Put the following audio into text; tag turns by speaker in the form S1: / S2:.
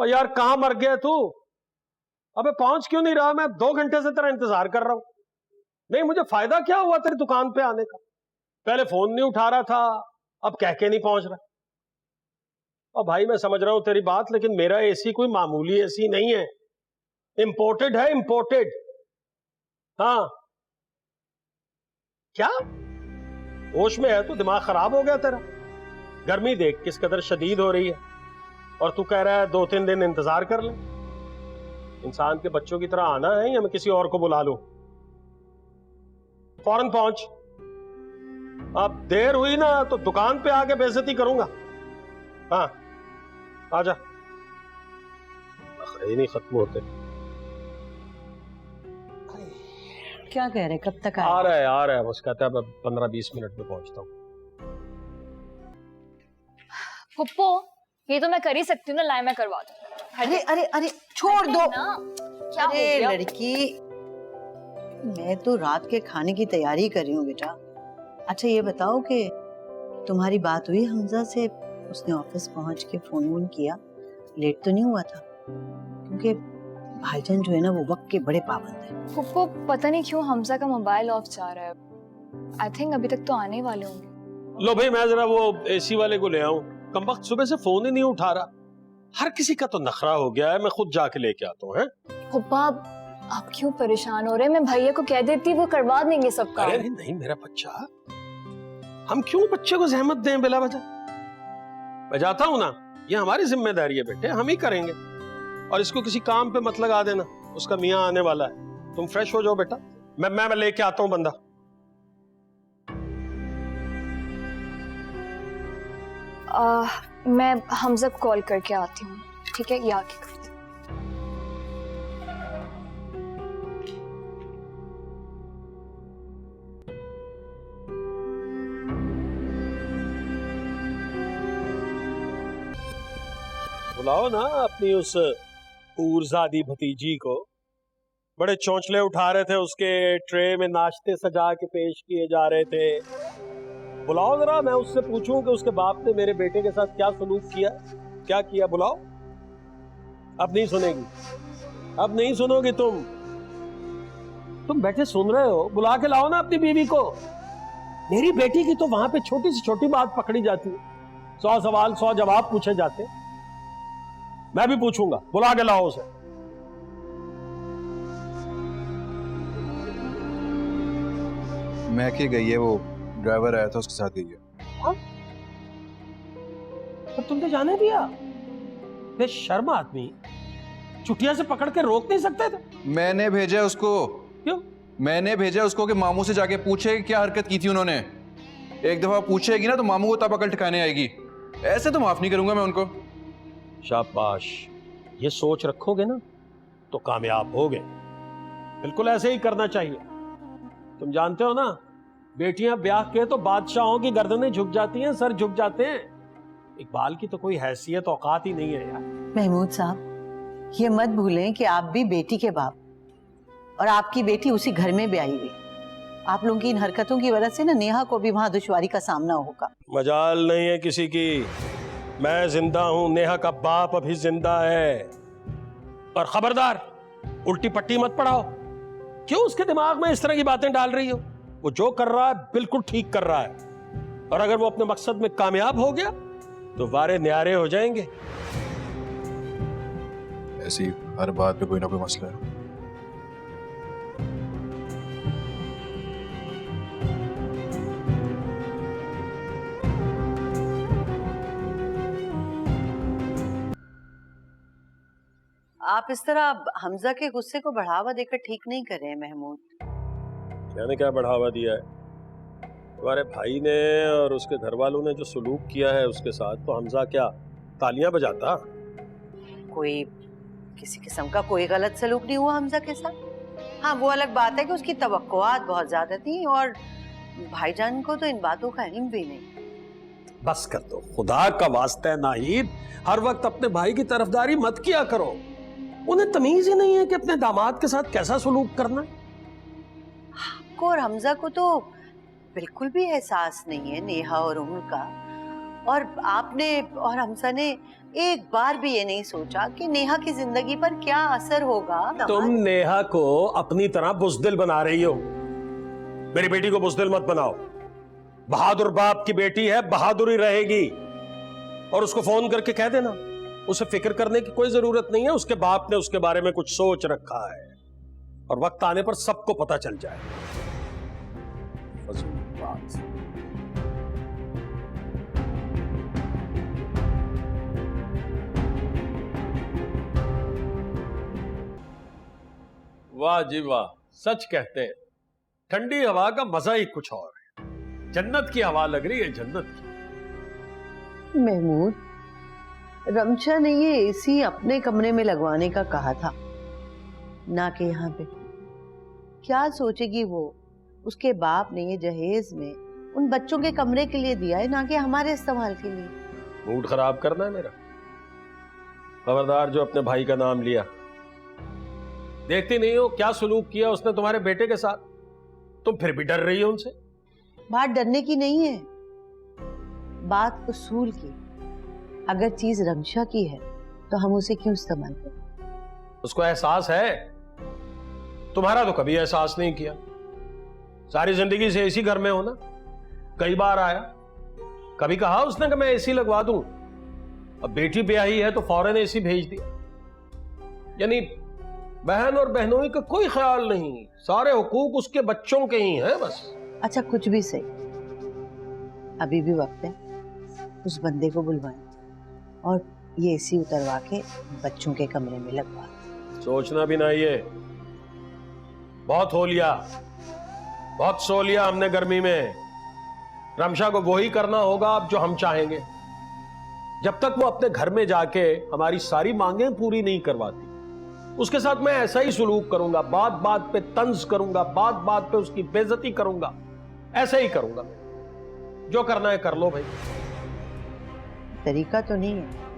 S1: और यार कहां मर गया तू? अबे पहुंच क्यों नहीं रहा? मैं 2 घंटे से तेरा इंतजार कर रहा हूं। नहीं, मुझे फायदा क्या हुआ तेरी दुकान पे आने का? पहले फोन नहीं उठा रहा था, अब कह के नहीं पहुंच रहा। और भाई मैं समझ रहा हूं तेरी बात, लेकिन मेरा एसी कोई मामूली एसी नहीं है, इंपोर्टेड है, इंपोर्टेड। हाँ क्या? होश में है तू? दिमाग खराब हो गया तेरा? गर्मी देख किस कदर शदीद हो रही है और तू कह रहा है 2-3 दिन इंतजार कर ले। इंसान के बच्चों की तरह आना है या मैं किसी और को बुला लूं? फौरन पहुंच। अब देर हुई ना तो दुकान पे आके बेइज्जती करूंगा। हाँ आजा, नखरे नहीं खत्म होते।
S2: क्या कह रहे, कब तक
S1: आ रहा है बस, कहता है 15-20 मिनट में पहुंचता हूँ।
S3: पप्पो ये तो मैं कर ही सकती हूँ ना, लाए मैं करवा दूँ।
S2: अरे अरे अरे छोड़ दो
S3: ना, क्या हो
S2: अरे
S3: गया?
S2: लड़की, मैं तो रात के खाने की तैयारी कर रही हूँ बेटा। अच्छा ये बताओ कि तुम्हारी बात हुई हमजा से? उसने ऑफिस पहुंच के फोन किया? लेट तो नहीं हुआ था? क्योंकि भाईजान जो है ना वो वक्त के बड़े पाबंद है।
S3: पप्पो पता नहीं क्यों हमजा का मोबाइल ऑफ जा रहा है। आई थिंक अभी तक तो आने वाले होंगे।
S1: लो भाई मैं जरा वो एसी वाले को ले आऊं। कमबख्त सुबह से फोन ही नहीं उठा रहा। हर किसी का तो नखरा हो गया है, मैं खुद जाके लेके आता हूँ।
S3: पप्पा आप क्यों परेशान हो रहे हैं? मैं भैया को कह देती, वो करवा देंगे सब काम।
S1: अरे नहीं मेरा बच्चा, हम क्यों बच्चे को जहमत दें बिला वजह? मैं जाता हूं ना, ये हमारी जिम्मेदारी है बेटे, हम ही करेंगे। और इसको किसी काम पे मत लगा देना, उसका मियां आने वाला है। तुम फ्रेश हो जाओ बेटा, मैं लेके आता हूं बंदा।
S3: मैं हमजा को कॉल करके आती हूँ, ठीक है? ये आके करती हूँ।
S1: बुलाओ ना अपनी उस ऊरजादी भतीजी को। बड़े चौंचले उठा रहे थे, उसके ट्रे में नाश्ते सजा के पेश किए जा रहे थे। बुलाओ जरा, मैं उससे पूछूं कि उसके बाप ने मेरे बेटे के साथ क्या सलूक किया, क्या किया। बुलाओ। अब नहीं सुनेगी, अब नहीं सुनोगी तुम बैठे सुन रहे हो। बुला के लाओ ना अपनी बीवी को। मेरी बेटी की तो वहां पे छोटी से छोटी बात पकड़ी जाती है, 100 सवाल 100 जवाब पूछे जाते। मैं भी पूछूंगा, बुला के लाओ उसे।
S4: मैं के गई है, वो ड्राइवर आया था उसके साथ गई है।
S1: तो तुमने जाने दिया? बेशर्म आदमी, चुटिया से पकड़ के रोक नहीं सकते थे?
S4: मैंने भेजा उसको।
S1: क्यों?
S4: मैंने भेजा उसको कि मामू से जाके पूछे क्या हरकत की थी उन्होंने। एक दफा पूछेगी ना तो मामू को तब अकल ठिकाने आएगी। ऐसे तो माफ नहीं करूंगा मैं उनको।
S1: शाबाश, ये सोच रखोगे ना तो कामयाब होगे। बिल्कुल ऐसे ही करना चाहिए। तुम जानते हो ना, बेटियां ब्याह के तो बादशाहों की गर्दनें झुक जाती हैं, सर झुक जाते हैं। इकबाल की तो कोई हैसियत औकात ही नहीं है यार।
S2: महमूद साहब ये मत भूलें कि आप भी बेटी के बाप, और आपकी बेटी उसी घर में ब्याही हुई। आप लोगों की इन हरकतों की वजह से ना नेहा को भी वहां दुश्वारी का सामना होगा।
S1: मजाल नहीं है किसी की, मैं जिंदा हूं, नेहा का बाप अभी जिंदा है। और खबरदार उल्टी पट्टी मत पढ़ाओ। क्यों उसके दिमाग में इस तरह की बातें डाल रही हो? वो जो कर रहा है बिल्कुल ठीक कर रहा है, और अगर वो अपने मकसद में कामयाब हो गया तो वारे न्यारे हो जाएंगे।
S4: ऐसी हर बात पे कोई ना कोई मसला है।
S2: आप इस तरह हमजा के गुस्से को बढ़ावा देकर ठीक नहीं कर रहे हैं महमूद।
S1: मैंने क्या बढ़ावा दिया है? तुम्हारे भाई ने और उसके घर वालों ने जो सलूक किया है उसके साथ, तो हमजा क्या तालियां बजाता?
S2: कोई किसी किस्म का कोई गलत सलूक नहीं हुआ हमजा के साथ। हाँ वो अलग बात है कि उसकी तवक्कुआत बहुत ज्यादा थी, और भाईजान को तो इन बातों का इल्म भी नहीं।
S1: बस कर दो, खुदा का वास्ता है नाहिद, हर वक्त अपने भाई की तरफदारी मत किया करो। उन्हें तमीज ही नहीं है कि अपने दामाद के साथ कैसा सलूक करना।
S2: आपको और हमजा को तो बिल्कुल भी एहसास नहीं है नेहा और उम्र का। और आपने और हमसा ने एक बार भी ये नहीं सोचा कि नेहा की जिंदगी पर क्या असर होगा।
S1: तुम नेहा को अपनी तरह बुज़दिल बना रही हो। मेरी बेटी को बुज़दिल मत बनाओ। बहादुर बाप की बेटी है, बहादुरी रहेगी। और उसको फोन करके कह देना, उसे फिक्र करने की कोई जरूरत नहीं है, उसके बाप ने उसके बारे में कुछ सोच रखा है और वक्त आने पर सबको पता चल जाए। फजूल बात। वाह जी वाह, सच कहते हैं ठंडी हवा का मजा ही कुछ और है। जन्नत की हवा लग रही है, जन्नत की।
S2: महमूद, रमशा ने ये एसी अपने कमरे में लगवाने का कहा था, ना कि यहाँ पे। क्या सोचेगी वो? उसके बाप ने ये जहेज में उन बच्चों के कमरे के लिए दिया है, ना कि हमारे इस्तेमाल के लिए।
S1: मूड खराब करना है मेरा? खबरदार जो अपने भाई का नाम लिया। देखती नहीं हो क्या सुलूक किया उसने तुम्हारे बेटे के साथ? तुम फिर भी डर रही हो उनसे?
S2: बात डरने की नहीं है, बात उसूल की। अगर चीज रमशा की है तो हम उसे क्यों इस्तेमाल करें?
S1: उसको एहसास है, तुम्हारा तो कभी एहसास नहीं किया। सारी जिंदगी से इसी घर में हो ना। कई बार आया, कभी कहा उसने कि मैं एसी लगवा दूं? अब बेटी ब्याही है तो फौरन एसी भेज दिया। यानी बहन और बहनोई का कोई ख्याल नहीं, सारे हुकूक उसके बच्चों के ही हैं बस।
S2: अच्छा कुछ भी सही, अभी भी वक्त है, उस बंदे को बुलवाएं और ये एसी उतरवा के बच्चों के कमरे में लगवा।
S1: सोचना भी ना, ये बहुत हो लिया, बहुत सो लिया हमने गर्मी में। रमशा को वही करना होगा अब जो हम चाहेंगे। जब तक वो अपने घर में जाके हमारी सारी मांगें पूरी नहीं करवाती, उसके साथ मैं ऐसा ही सुलूक करूंगा। बात बात पे तंज करूंगा, बात बात पे उसकी बेइज्जती करूंगा। ऐसे ही करूंगा। जो करना है कर लो भाई।
S2: तरीका तो नहीं है।